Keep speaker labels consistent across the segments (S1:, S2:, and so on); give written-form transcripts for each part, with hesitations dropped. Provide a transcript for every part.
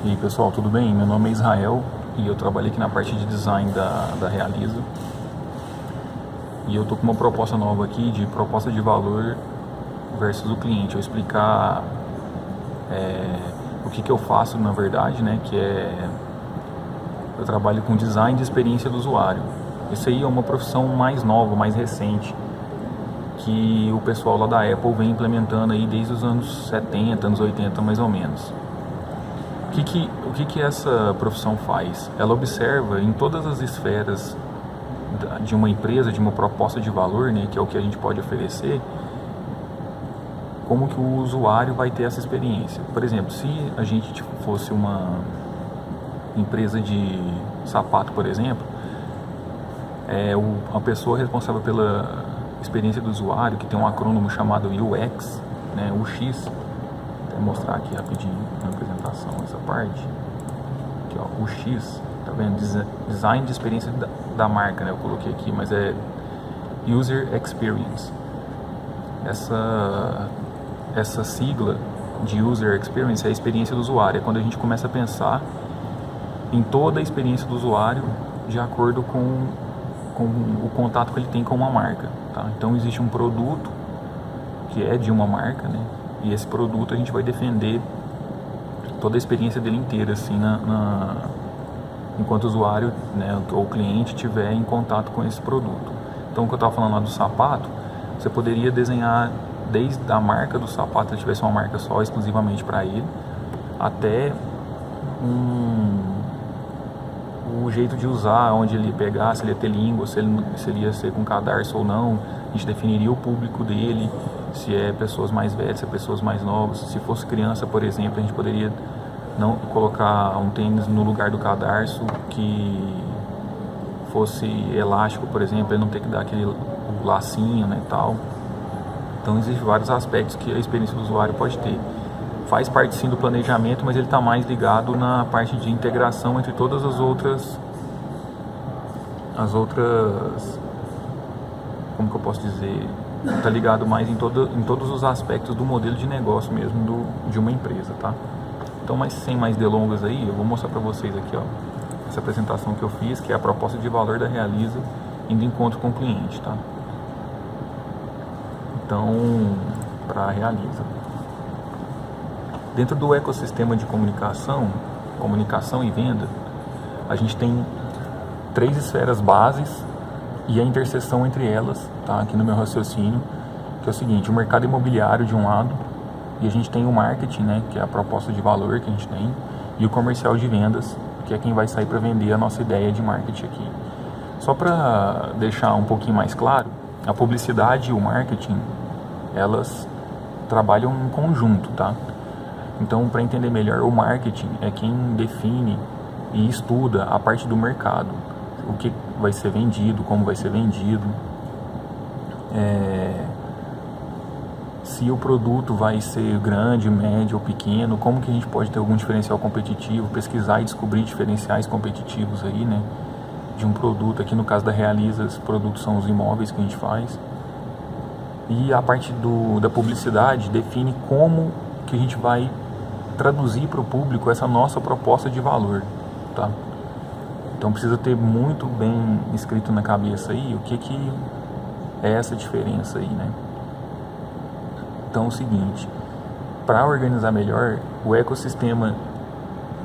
S1: E aí pessoal, tudo bem? Meu nome é Israel e eu trabalho aqui na parte de design da Realiza. E eu tô com uma proposta nova aqui de proposta de valor versus o cliente. Eu explicar o que eu faço na verdade, né? Eu trabalho com design de experiência do usuário. Isso aí é uma profissão mais nova, mais recente, que o pessoal lá da Apple vem implementando aí desde os anos 70, anos 80 mais ou menos. O que essa profissão faz? Ela observa em todas as esferas de uma empresa, de uma proposta de valor, né, que é o que a gente pode oferecer, como que o usuário vai ter essa experiência. Por exemplo, se a gente fosse uma empresa de sapato, por exemplo, a pessoa responsável pela experiência do usuário, que tem um acrônimo chamado UX, né, UX, vou mostrar aqui rapidinho na apresentação essa parte aqui, ó, o X, tá vendo? Design de experiência da marca, né? Eu coloquei aqui, mas é User Experience. Essa sigla de User Experience é a experiência do usuário, é quando a gente começa a pensar em toda a experiência do usuário de acordo com o contato que ele tem com uma marca, tá? Então existe um produto que é de uma marca, né? E esse produto a gente vai defender toda a experiência dele inteira, assim, enquanto o usuário, né, ou o cliente estiver em contato com esse produto. Então, o que eu estava falando lá do sapato, você poderia desenhar desde a marca do sapato, se ele tivesse uma marca só, exclusivamente para ele, até o jeito de usar, onde ele ia pegar, se ele ia ter língua, se ele ia ser com cadarço ou não. A gente definiria o público dele, se é pessoas mais velhas, se é pessoas mais novas. Se fosse criança, por exemplo, a gente poderia não colocar um tênis no lugar do cadarço que fosse elástico, por exemplo, ele não ter que dar aquele lacinho, né, tal. Então existem vários aspectos que a experiência do usuário pode ter. Faz parte sim do planejamento, mas ele está mais ligado na parte de integração entre todas as outras, como que eu posso dizer, está ligado mais em todos os aspectos do modelo de negócio mesmo de uma empresa, tá? Então, mas sem mais delongas aí, eu vou mostrar para vocês aqui, ó, essa apresentação que eu fiz, que é a proposta de valor da Realiza indo em encontro com o cliente, tá? Então, para a Realiza, dentro do ecossistema de comunicação e venda, a gente tem 3 esferas bases e a interseção entre elas, tá? Aqui no meu raciocínio, que é o seguinte: o mercado imobiliário de um lado, e a gente tem o marketing, né, que é a proposta de valor que a gente tem, e o comercial de vendas, que é quem vai sair para vender a nossa ideia de marketing aqui. Só para deixar um pouquinho mais claro, a publicidade e o marketing, elas trabalham em conjunto, tá? Então, para entender melhor, o marketing é quem define e estuda a parte do mercado, o que vai ser vendido, como vai ser vendido, se o produto vai ser grande, médio ou pequeno, como que a gente pode ter algum diferencial competitivo, pesquisar e descobrir diferenciais competitivos aí, né, de um produto. Aqui no caso da Realiza, os produtos são os imóveis que a gente faz. E a parte da publicidade define como que a gente vai traduzir para o público essa nossa proposta de valor, tá? Então precisa ter muito bem escrito na cabeça aí o que é essa diferença aí, né? Então é o seguinte, para organizar melhor o ecossistema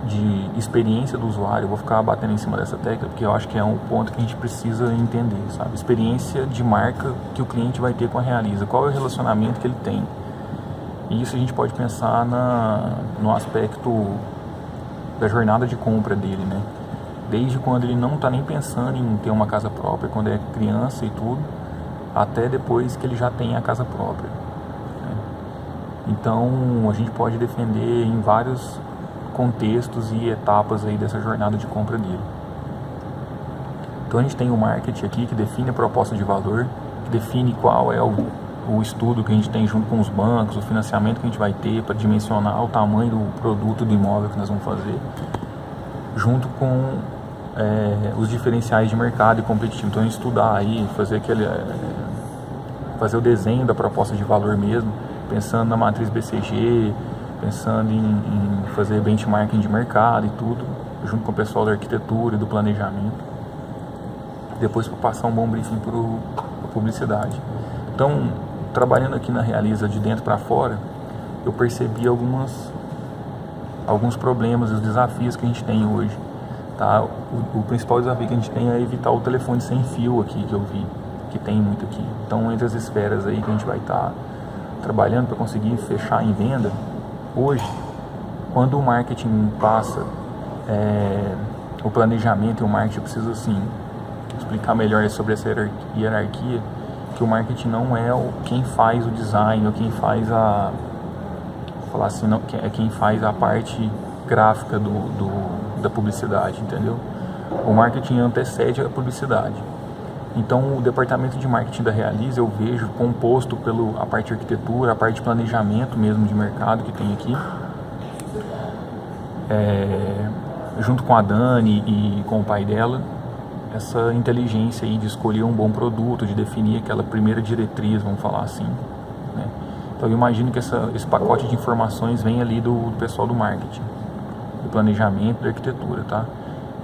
S1: de experiência do usuário, eu vou ficar batendo em cima dessa tecla porque eu acho que é um ponto que a gente precisa entender, sabe? Experiência de marca que o cliente vai ter com a Realiza, qual é o relacionamento que ele tem. E isso a gente pode pensar no aspecto da jornada de compra dele, né? Desde quando ele não está nem pensando em ter uma casa própria, quando é criança e tudo, até depois que ele já tem a casa própria, né? Então a gente pode defender em vários contextos e etapas aí dessa jornada de compra dele. Então a gente tem o marketing aqui, que define a proposta de valor, que define qual é o estudo que a gente tem junto com os bancos, o financiamento que a gente vai ter para dimensionar o tamanho do produto do imóvel que nós vamos fazer, junto com os diferenciais de mercado e competitivo. Então, estudar aí, fazer o desenho da proposta de valor mesmo, pensando na matriz BCG, pensando em fazer benchmarking de mercado e tudo, junto com o pessoal da arquitetura e do planejamento, depois para passar um bom briefing para a publicidade. Então, trabalhando aqui na Realiza de dentro para fora, eu percebi alguns problemas e os desafios que a gente tem hoje. Tá? O principal desafio que a gente tem é evitar o telefone sem fio aqui, que eu vi, que tem muito aqui. Então, entre as esferas aí que a gente vai estar trabalhando para conseguir fechar em venda, hoje, quando o marketing passa, o planejamento e o marketing, eu preciso assim, explicar melhor sobre essa hierarquia, que o marketing não é quem faz o design ou quem faz falar assim, não, é quem faz a parte gráfica da publicidade, entendeu? O marketing antecede a publicidade. Então, o departamento de marketing da Realiza eu vejo composto a parte de arquitetura, a parte de planejamento mesmo de mercado que tem aqui, junto com a Dani e com o pai dela, essa inteligência aí de escolher um bom produto, de definir aquela primeira diretriz, vamos falar assim, né? Então eu imagino que esse pacote de informações vem ali do pessoal do marketing, do planejamento, da arquitetura, tá?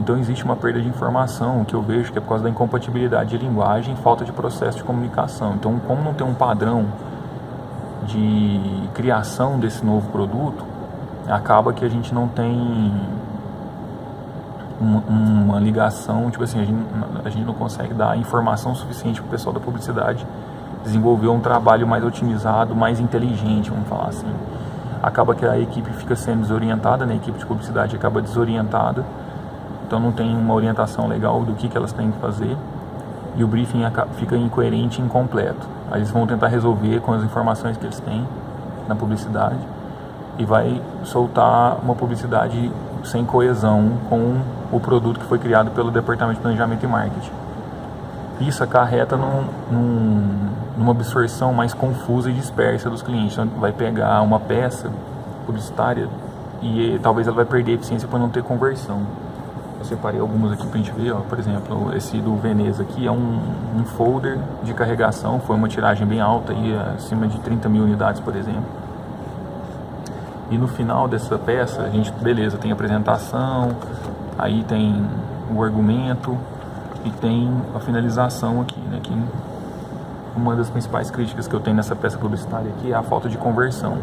S1: Então existe uma perda de informação que eu vejo que é por causa da incompatibilidade de linguagem e falta de processo de comunicação. Então, como não tem um padrão de criação desse novo produto, acaba que a gente não tem uma ligação, tipo assim, a gente não consegue dar informação suficiente para o pessoal da publicidade desenvolver um trabalho mais otimizado, mais inteligente, vamos falar assim. Acaba que a equipe fica sendo desorientada, né? A equipe de publicidade acaba desorientada, então não tem uma orientação legal do que elas têm que fazer e o briefing fica incoerente e incompleto. Aí eles vão tentar resolver com as informações que eles têm na publicidade e vai soltar uma publicidade sem coesão com o produto que foi criado pelo Departamento de Planejamento e Marketing. Isso acarreta numa absorção mais confusa e dispersa dos clientes. Então, vai pegar uma peça publicitária e talvez ela vai perder eficiência por não ter conversão. Eu separei algumas aqui pra gente ver, ó. Por exemplo, esse do Veneza aqui é um folder de carregação, foi uma tiragem bem alta, aí, acima de 30 mil unidades, por exemplo. E no final dessa peça, a gente, beleza, tem a apresentação, aí tem o argumento e tem a finalização aqui, né? Que uma das principais críticas que eu tenho nessa peça publicitária aqui é a falta de conversão.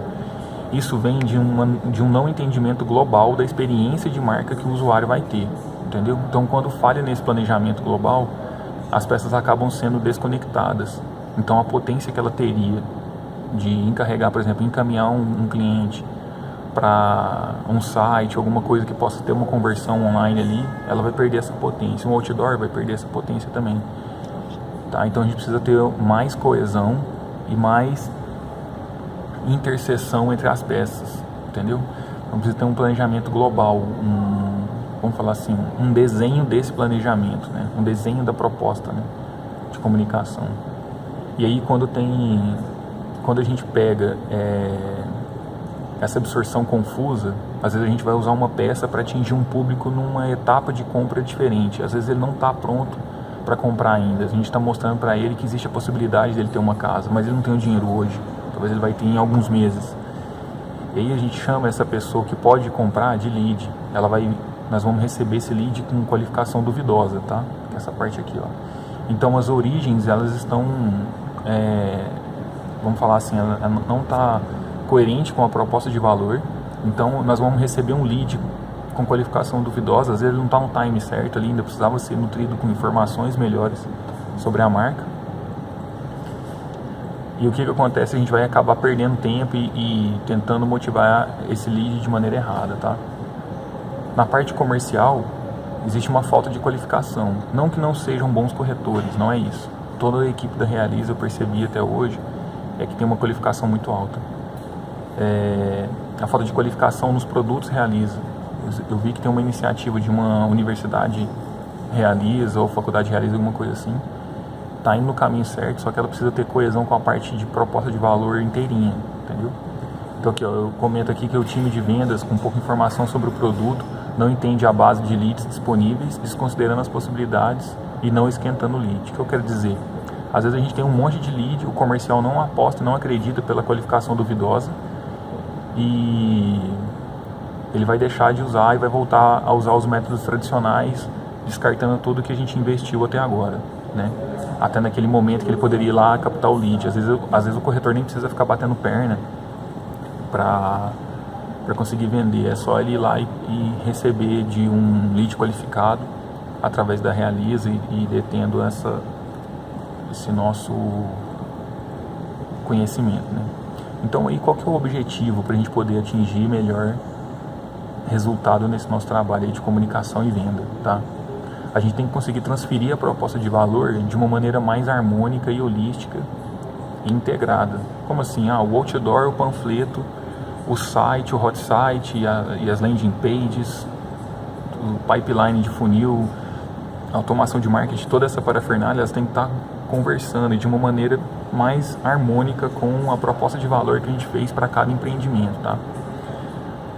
S1: Isso vem de um não entendimento global da experiência de marca que o usuário vai ter, entendeu? Então, quando falha nesse planejamento global, as peças acabam sendo desconectadas. Então, a potência que ela teria de encarregar, por exemplo, encaminhar um cliente para um site, alguma coisa que possa ter uma conversão online ali, ela vai perder essa potência. Um outdoor vai perder essa potência também. Tá? Então, a gente precisa ter mais coesão e mais interseção entre as peças, entendeu? Então precisa ter um planejamento global, vamos falar assim, um desenho desse planejamento, né? Um desenho da proposta, né? De comunicação. E aí quando a gente pega essa absorção confusa, às vezes a gente vai usar uma peça para atingir um público numa etapa de compra diferente. Às vezes ele não está pronto para comprar ainda. A gente está mostrando para ele que existe a possibilidade dele ter uma casa, mas ele não tem o dinheiro hoje. Talvez ele vai ter em alguns meses. E aí a gente chama essa pessoa que pode comprar de lead. Nós vamos receber esse lead com qualificação duvidosa, tá? Que é essa parte aqui, ó. Então as origens, elas estão, vamos falar assim, ela não está coerente com a proposta de valor. Então nós vamos receber um lead com qualificação duvidosa. Às vezes ele não está no time certo ali, ainda precisava ser nutrido com informações melhores sobre a marca. E o que acontece? A gente vai acabar perdendo tempo e tentando motivar esse lead de maneira errada, tá? Na parte comercial, existe uma falta de qualificação. Não que não sejam bons corretores, não é isso. Toda a equipe da Realiza, eu percebi até hoje, é que tem uma qualificação muito alta. A falta de qualificação nos produtos Realiza. Eu vi que tem uma iniciativa de uma universidade Realiza ou faculdade Realiza, alguma coisa assim. Está indo no caminho certo, só que ela precisa ter coesão com a parte de proposta de valor inteirinha, entendeu? Então aqui, ó, eu comento aqui que o time de vendas, com pouca informação sobre o produto, não entende a base de leads disponíveis, desconsiderando as possibilidades e não esquentando o lead. O que eu quero dizer? Às vezes a gente tem um monte de lead, o comercial não aposta, não acredita pela qualificação duvidosa, e ele vai deixar de usar e vai voltar a usar os métodos tradicionais, descartando tudo que a gente investiu até agora, né? Até naquele momento que ele poderia ir lá captar o lead. Às vezes o corretor nem precisa ficar batendo perna para conseguir vender, é só ele ir lá e receber de um lead qualificado através da Realiza e detendo esse nosso conhecimento, né? Então aí qual que é o objetivo para a gente poder atingir melhor resultado nesse nosso trabalho aí de comunicação e venda, tá? A gente tem que conseguir transferir a proposta de valor de uma maneira mais harmônica e holística e integrada. Como assim? O outdoor, o panfleto, o site, o hot site e as landing pages, o pipeline de funil, a automação de marketing, toda essa parafernália, elas têm que estar conversando de uma maneira mais harmônica com a proposta de valor que a gente fez para cada empreendimento, tá?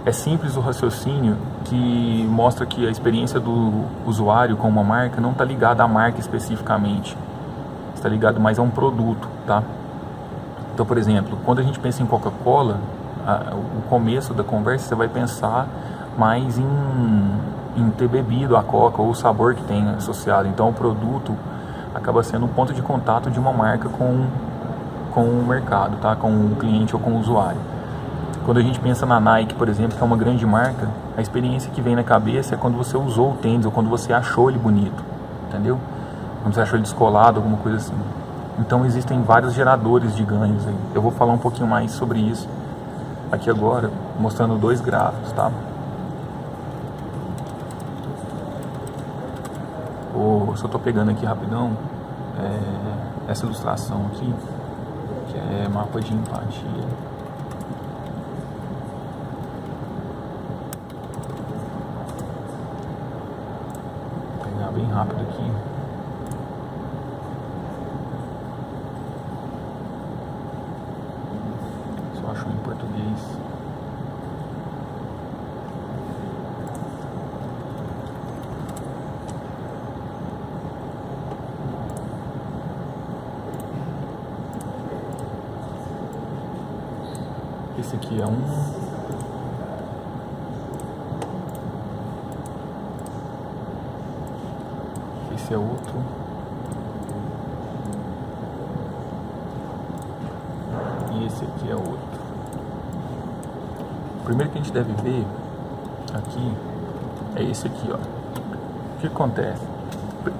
S1: É simples o raciocínio que mostra que a experiência do usuário com uma marca não está ligada à marca especificamente, está ligado mais a um produto, tá? Então, por exemplo, quando a gente pensa em Coca-Cola, o começo da conversa você vai pensar mais em ter bebido a Coca ou o sabor que tem associado. Então, o produto acaba sendo um ponto de contato de uma marca com o mercado, tá? Com o cliente ou com o usuário. Quando a gente pensa na Nike, por exemplo, que é uma grande marca, a experiência que vem na cabeça é quando você usou o tênis ou quando você achou ele bonito, entendeu? Quando você achou ele descolado, alguma coisa assim. Então existem vários geradores de ganhos aí. Eu vou falar um pouquinho mais sobre isso aqui agora, mostrando 2 gráficos, tá? Só tô pegando aqui rapidão essa ilustração aqui, que é mapa de empatia. Bem rápido aqui. Só acho em português. Esse aqui é esse é outro. E esse aqui é outro. O primeiro que a gente deve ver aqui é esse aqui, ó. O que acontece?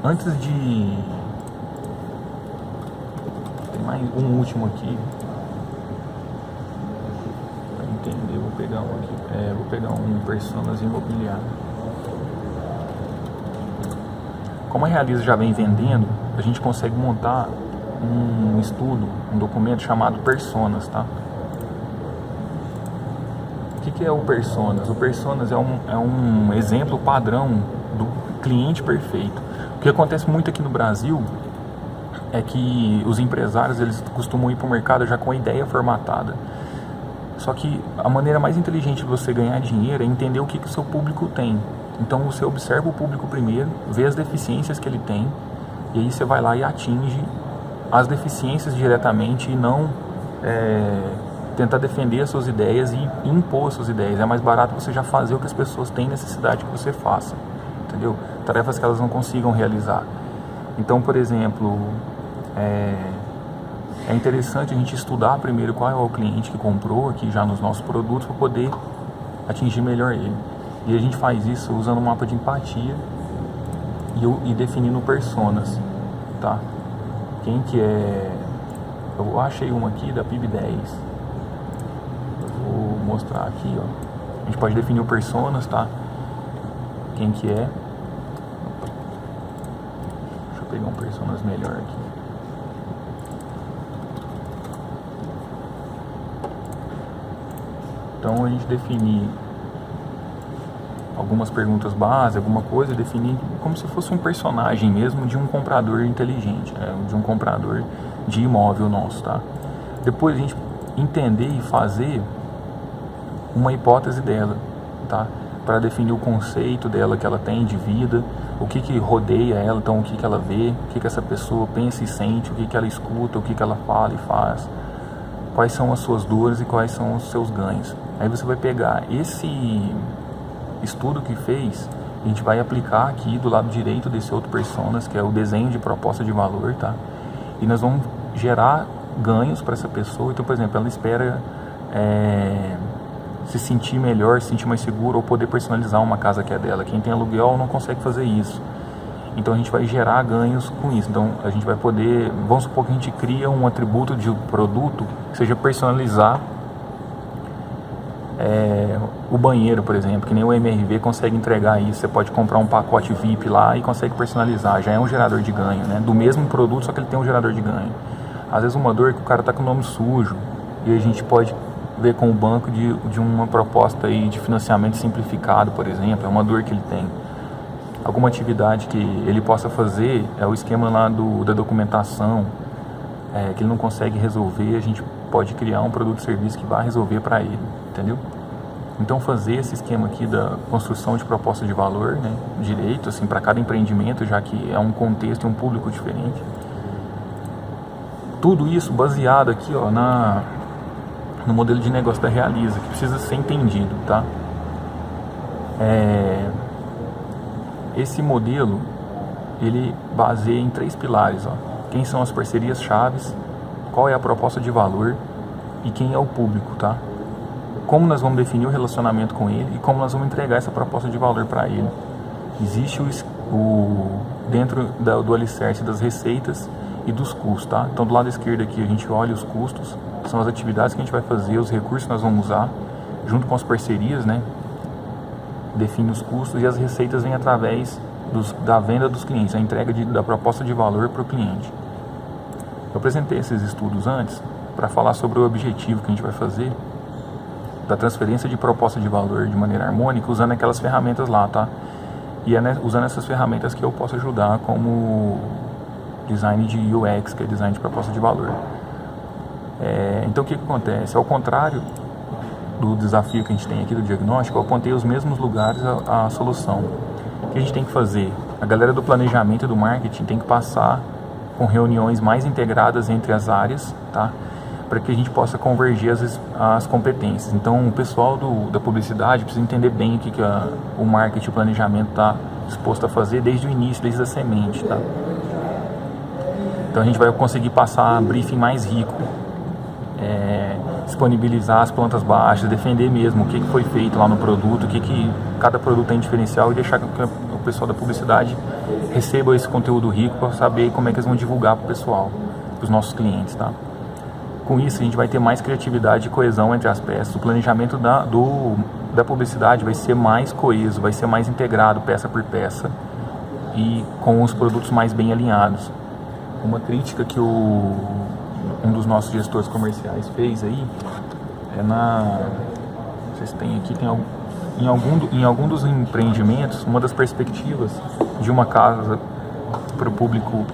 S1: Antes de... Tem mais um último aqui. Para entender, vou pegar um aqui. Vou pegar um Personas Imobiliário. Como a Realiza já vem vendendo, a gente consegue montar um estudo, um documento chamado Personas, tá? O que é o Personas? O Personas é um exemplo padrão do cliente perfeito. O que acontece muito aqui no Brasil é que os empresários eles costumam ir para o mercado já com a ideia formatada. Só que a maneira mais inteligente de você ganhar dinheiro é entender o que o seu público tem. Então você observa o público primeiro, vê as deficiências que ele tem, e aí você vai lá e atinge as deficiências diretamente e não tentar defender as suas ideias e impor as suas ideias. É mais barato você já fazer o que as pessoas têm necessidade que você faça, entendeu? Tarefas que elas não consigam realizar. Então, por exemplo, é interessante a gente estudar primeiro qual é o cliente que comprou aqui já nos nossos produtos para poder atingir melhor ele. E a gente faz isso usando um mapa de empatia e definindo personas, tá? Quem que é... Eu achei um aqui da PIB10. Eu vou mostrar aqui, ó. A gente pode definir o personas, tá? Quem que é. Deixa eu pegar um personas melhor aqui. Então a gente definir algumas perguntas base, alguma coisa, definir como se fosse um personagem mesmo de um comprador inteligente, né? De um comprador de imóvel nosso, tá? Depois a gente entender e fazer uma hipótese dela, tá? Para definir o conceito dela que ela tem de vida, o que rodeia ela, então o que ela vê, o que essa pessoa pensa e sente, o que ela escuta, o que ela fala e faz, quais são as suas dores e quais são os seus ganhos. Aí você vai pegar esse estudo que fez, a gente vai aplicar aqui do lado direito desse outro personas, que é o desenho de proposta de valor, tá? E nós vamos gerar ganhos para essa pessoa. Então, por exemplo, ela espera se sentir melhor, se sentir mais segura ou poder personalizar uma casa que é dela. Quem tem aluguel não consegue fazer isso. Então a gente vai gerar ganhos com isso. Então a gente vai poder, vamos supor que a gente cria um atributo de produto que seja personalizar o banheiro, por exemplo, que nem o MRV consegue entregar isso. Você pode comprar um pacote VIP lá e consegue personalizar. Já é um gerador de ganho, né? Do mesmo produto, só que ele tem um gerador de ganho. Às vezes uma dor que o cara tá com o nome sujo e a gente pode ver com o banco de uma proposta aí de financiamento simplificado, por exemplo. É uma dor que ele tem. Alguma atividade que ele possa fazer, é o esquema lá da documentação, que ele não consegue resolver, a gente pode criar um produto ou serviço que vai resolver para ele, entendeu? Então fazer esse esquema aqui da construção de proposta de valor, né, direito, assim, para cada empreendimento, já que é um contexto e um público diferente. Tudo isso baseado aqui, ó, no modelo de negócio da Realiza, que precisa ser entendido, tá? Esse modelo, ele baseia em 3 pilares, ó. Quem são as parcerias chaves, qual é a proposta de valor e quem é o público, tá? Como nós vamos definir o relacionamento com ele e como nós vamos entregar essa proposta de valor para ele. Existe dentro do alicerce das receitas e dos custos, tá? Então do lado esquerdo aqui a gente olha os custos, são as atividades que a gente vai fazer, os recursos que nós vamos usar, junto com as parcerias, né? Define os custos e as receitas vêm através da venda dos clientes, a entrega da proposta de valor para o cliente. Eu apresentei esses estudos antes para falar sobre o objetivo que a gente vai fazer da transferência de proposta de valor de maneira harmônica, usando aquelas ferramentas lá, tá? E é usando essas ferramentas que eu posso ajudar, como design de UX, que é design de proposta de valor. Então o que acontece? Ao contrário do desafio que a gente tem aqui do diagnóstico, eu apontei os mesmos lugares a solução. O que a gente tem que fazer? A galera do planejamento e do marketing tem que passar com reuniões mais integradas entre as áreas, tá? Para que a gente possa convergir as competências. Então o pessoal da publicidade precisa entender bem o que o marketing e o planejamento está disposto a fazer desde o início, desde a semente, tá? Então a gente vai conseguir passar briefing mais rico, disponibilizar as plantas baixas, defender mesmo o que foi feito lá no produto, o que cada produto tem diferencial, e deixar que o pessoal da publicidade receba esse conteúdo rico para saber como é que eles vão divulgar para o pessoal, para os nossos clientes, tá? Com isso a gente vai ter mais criatividade e coesão entre as peças. O planejamento da publicidade vai ser mais coeso, vai ser mais integrado peça por peça e com os produtos mais bem alinhados. Uma crítica que um dos nossos gestores comerciais fez aí vocês têm aqui, em algum dos empreendimentos, uma das perspectivas de uma casa para o público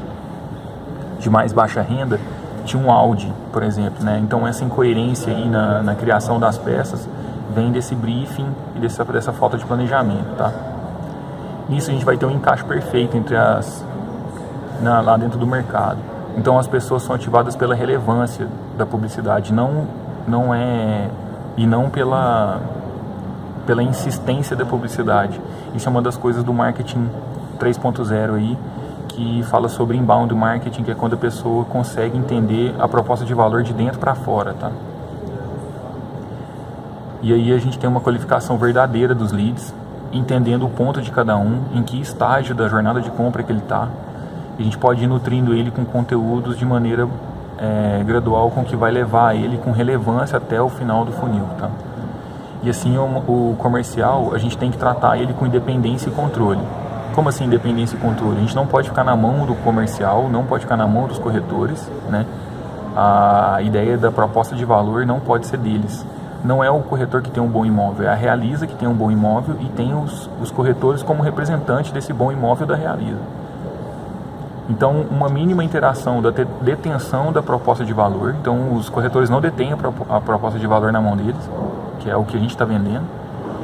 S1: de mais baixa renda tinha um Audi, por exemplo, né? Então essa incoerência aí na criação das peças vem desse briefing e dessa falta de planejamento, tá? Nisso a gente vai ter um encaixe perfeito entre lá dentro do mercado. Então as pessoas são ativadas pela relevância da publicidade, não pela insistência da publicidade. Isso é uma das coisas do marketing 3.0 aí, que fala sobre inbound marketing, que é quando a pessoa consegue entender a proposta de valor de dentro para fora, tá? E aí a gente tem uma qualificação verdadeira dos leads, entendendo o ponto de cada um, em que estágio da jornada de compra que ele está. A gente pode ir nutrindo ele com conteúdos de maneira gradual, com que vai levar ele com relevância até o final do funil, tá? E assim o comercial, a gente tem que tratar ele com independência e controle. Como assim independência e controle? A gente não pode ficar na mão do comercial, não pode ficar na mão dos corretores, né? A ideia da proposta de valor não pode ser deles. Não é o corretor que tem um bom imóvel, é a Realiza que tem um bom imóvel e tem os corretores como representante desse bom imóvel da Realiza. Então, uma mínima interação da detenção da proposta de valor. Então, os corretores não detêm a proposta de valor na mão deles, que é o que a gente está vendendo.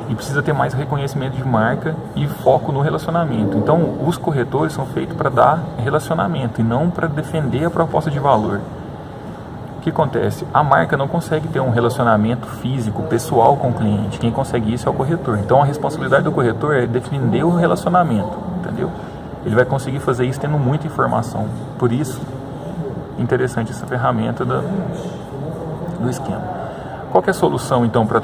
S1: E precisa ter mais reconhecimento de marca e foco no relacionamento. Então, os corretores são feitos para dar relacionamento e não para defender a proposta de valor. que acontece? A marca não consegue ter um relacionamento físico, pessoal com o cliente. Quem consegue isso é o corretor. Então a responsabilidade do corretor é defender o relacionamento, entendeu? Ele vai conseguir fazer isso tendo muita informação. Por isso, interessante essa ferramenta do esquema. Qual que é a solução então para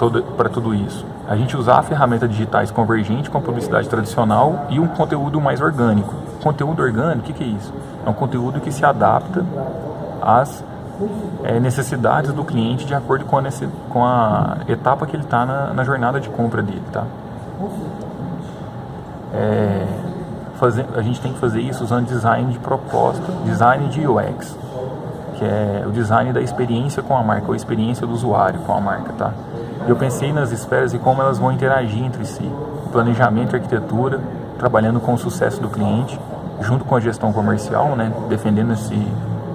S1: tudo isso? A gente usar ferramentas digitais convergentes com a publicidade tradicional e um conteúdo mais orgânico. Conteúdo orgânico, o que é isso? É um conteúdo que se adapta às necessidades do cliente de acordo com a etapa que ele está na jornada de compra dele, tá? A gente tem que fazer isso usando design de proposta, design de UX, que é o design da experiência com a marca, ou a experiência do usuário com a marca, tá? Eu pensei nas esferas e como elas vão interagir entre si. Planejamento e arquitetura, trabalhando com o sucesso do cliente, junto com a gestão comercial, né? Defendendo esse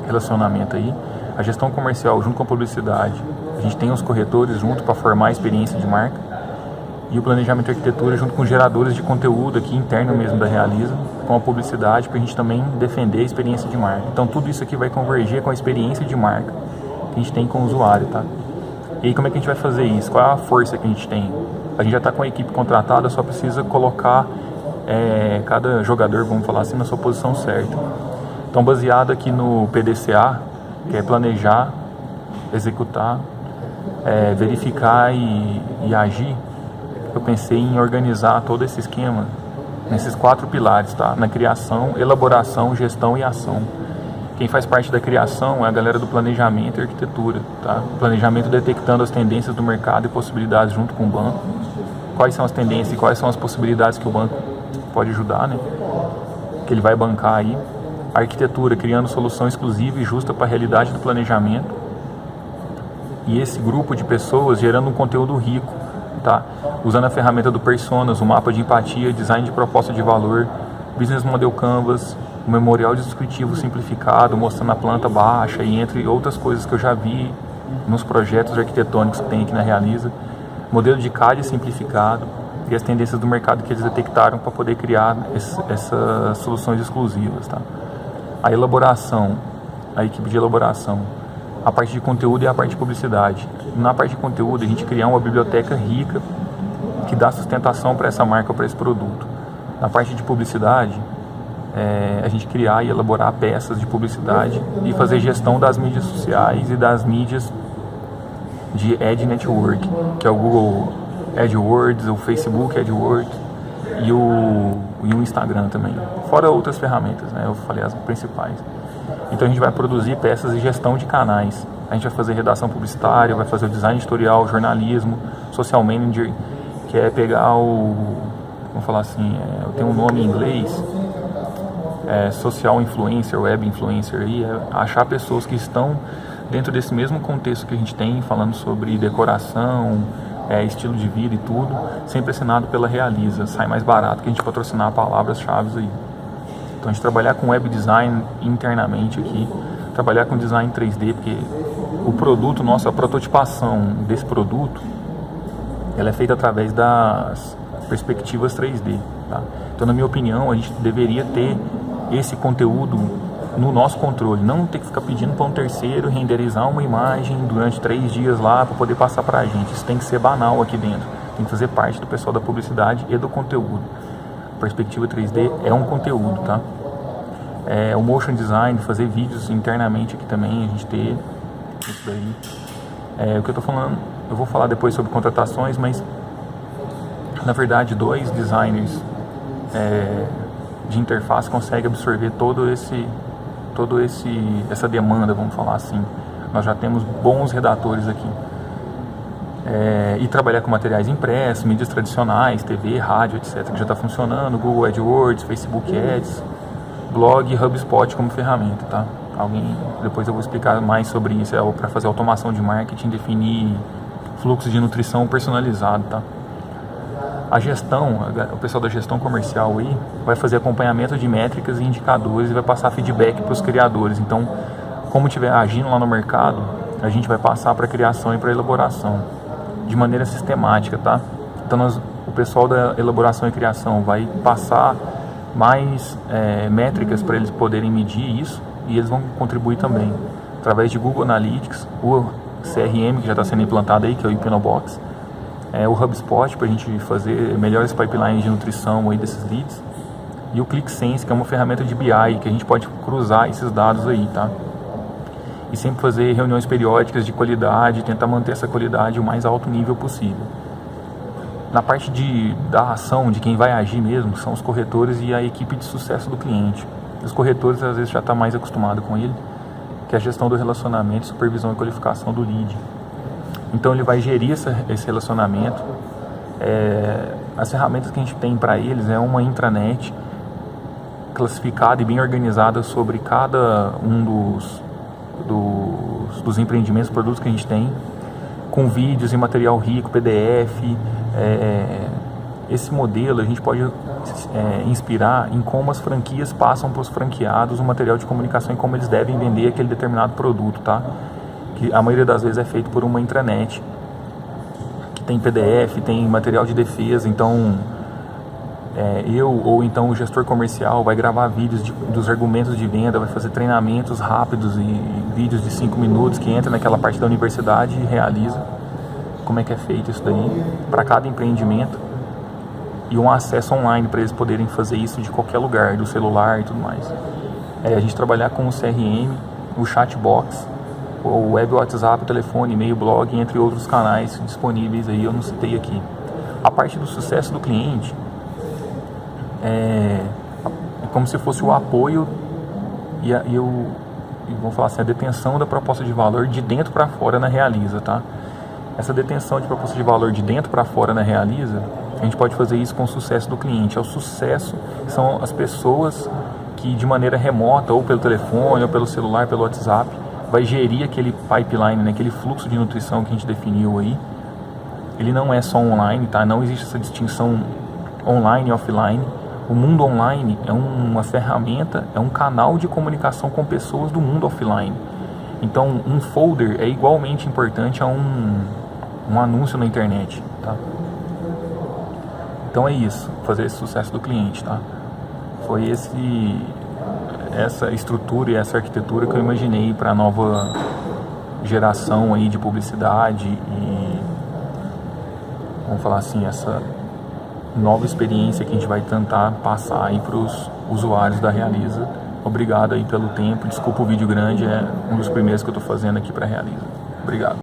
S1: relacionamento aí. A gestão comercial junto com a publicidade, a gente tem os corretores junto para formar a experiência de marca, e o planejamento e arquitetura junto com geradores de conteúdo aqui interno mesmo da Realiza, com a publicidade, para a gente também defender a experiência de marca. Então tudo isso aqui vai converger com a experiência de marca que a gente tem com o usuário, tá? E aí como é que a gente vai fazer isso? Qual é a força que a gente tem? A gente já está com a equipe contratada, só precisa colocar cada jogador, vamos falar assim, na sua posição certa. Então baseado aqui no PDCA, que é planejar, executar, verificar e agir, eu pensei em organizar todo esse esquema nesses 4 pilares, tá? Na criação, elaboração, gestão e ação. Quem faz parte da criação é a galera do planejamento e arquitetura, tá? Planejamento detectando as tendências do mercado e possibilidades junto com o banco. Quais são as tendências e quais são as possibilidades que o banco pode ajudar, né? Que ele vai bancar aí. A arquitetura, criando solução exclusiva e justa para a realidade do planejamento. E esse grupo de pessoas gerando um conteúdo rico, tá? Usando a ferramenta do Personas, o mapa de empatia, design de proposta de valor, business model canvas, o memorial descritivo simplificado, mostrando a planta baixa e entre outras coisas que eu já vi nos projetos arquitetônicos que tem aqui na Realiza. Modelo de CAD simplificado e as tendências do mercado que eles detectaram para poder criar essas soluções exclusivas, tá? A elaboração, a equipe de elaboração, a parte de conteúdo e a parte de publicidade. Na parte de conteúdo, a gente criar uma biblioteca rica que dá sustentação para essa marca, para esse produto. Na parte de publicidade, a gente criar e elaborar peças de publicidade e fazer gestão das mídias sociais e das mídias de Ad Network, que é o Google AdWords, o Facebook AdWords e o Instagram também, fora outras ferramentas, né? Eu falei as principais. Então a gente vai produzir peças de gestão de canais, a gente vai fazer redação publicitária, vai fazer o design editorial, jornalismo, social manager, que é pegar vamos falar assim, tem um nome em inglês, social influencer, web influencer, aí, achar pessoas que estão dentro desse mesmo contexto que a gente tem, falando sobre decoração, estilo de vida e tudo, sempre assinado pela Realiza. Sai mais barato que a gente patrocinar palavras-chave aí. Então a gente trabalhar com web design internamente aqui, trabalhar com design 3D, porque o produto nosso, a prototipação desse produto, ela é feita através das perspectivas 3D, tá? Então na minha opinião, a gente deveria ter esse conteúdo no nosso controle, não ter que ficar pedindo para um terceiro renderizar uma imagem durante 3 dias lá para poder passar para a gente. Isso tem que ser banal aqui dentro, tem que fazer parte do pessoal da publicidade e do conteúdo. Perspectiva 3D é um conteúdo, tá? O motion design, fazer vídeos internamente aqui também, a gente ter isso daí. O que eu tô falando, eu vou falar depois sobre contratações, mas na verdade 2 designers de interface conseguem absorver essa demanda, vamos falar assim. Nós já temos bons redatores aqui. E trabalhar com materiais impressos, mídias tradicionais, TV, rádio, etc., que já está funcionando, Google AdWords, Facebook Ads, blog e HubSpot como ferramenta, tá? Depois eu vou explicar mais sobre isso, para fazer automação de marketing, definir fluxo de nutrição personalizado, tá? A gestão, o pessoal da gestão comercial aí vai fazer acompanhamento de métricas e indicadores e vai passar feedback para os criadores. Então, como estiver agindo lá no mercado, a gente vai passar para a criação e para a elaboração de maneira sistemática, tá? Então, o pessoal da elaboração e criação vai passar mais métricas para eles poderem medir isso e eles vão contribuir também. através de Google Analytics, o CRM que já está sendo implantado aí, que é o Hipnobox, o HubSpot para a gente fazer melhores pipelines de nutrição aí desses leads, e o ClickSense, que é uma ferramenta de BI que a gente pode cruzar esses dados aí, tá? E sempre fazer reuniões periódicas de qualidade, tentar manter essa qualidade o mais alto nível possível. Na parte da ação, de quem vai agir mesmo, são os corretores e a equipe de sucesso do cliente. Os corretores às vezes já estão mais acostumados com ele, que é a gestão do relacionamento, supervisão e qualificação do lead. Então ele vai gerir esse relacionamento. As ferramentas que a gente tem para eles é uma intranet classificada e bem organizada sobre cada um dos empreendimentos, produtos que a gente tem, com vídeos e material rico, PDF. Esse modelo a gente pode inspirar em como as franquias passam para os franqueados o material de comunicação e como eles devem vender aquele determinado produto, tá? Que a maioria das vezes é feito por uma intranet, que tem PDF, tem material de defesa. Então eu ou então o gestor comercial vai gravar vídeos dos argumentos de venda, vai fazer treinamentos rápidos e vídeos de 5 minutos que entra naquela parte da universidade e realiza como é que é feito isso daí para cada empreendimento, e um acesso online para eles poderem fazer isso de qualquer lugar, do celular e tudo mais. A gente trabalhar com o CRM, o chatbox, o web, WhatsApp, o telefone, e-mail, blog, entre outros canais disponíveis aí, eu não citei aqui. A parte do sucesso do cliente é como se fosse o apoio e vamos falar assim, a detenção da proposta de valor de dentro para fora na Realiza, tá? Essa detenção de proposta de valor de dentro para fora na Realiza, a gente pode fazer isso com o sucesso do cliente. O sucesso são as pessoas que de maneira remota, ou pelo telefone, ou pelo celular, pelo WhatsApp, vai gerir aquele pipeline, né, aquele fluxo de nutrição que a gente definiu aí. Ele não é só online, tá? Não existe essa distinção online e offline. O mundo online é uma ferramenta, é um canal de comunicação com pessoas do mundo offline. Então, um folder é igualmente importante a um anúncio na internet, tá? Então é isso, fazer esse sucesso do cliente, tá? Foi essa estrutura e essa arquitetura que eu imaginei para a nova geração aí de publicidade e, vamos falar assim, essa nova experiência que a gente vai tentar passar aí para os usuários da Realiza. Obrigado aí pelo tempo, desculpa o vídeo grande, é um dos primeiros que eu estou fazendo aqui para a Realiza. Obrigado.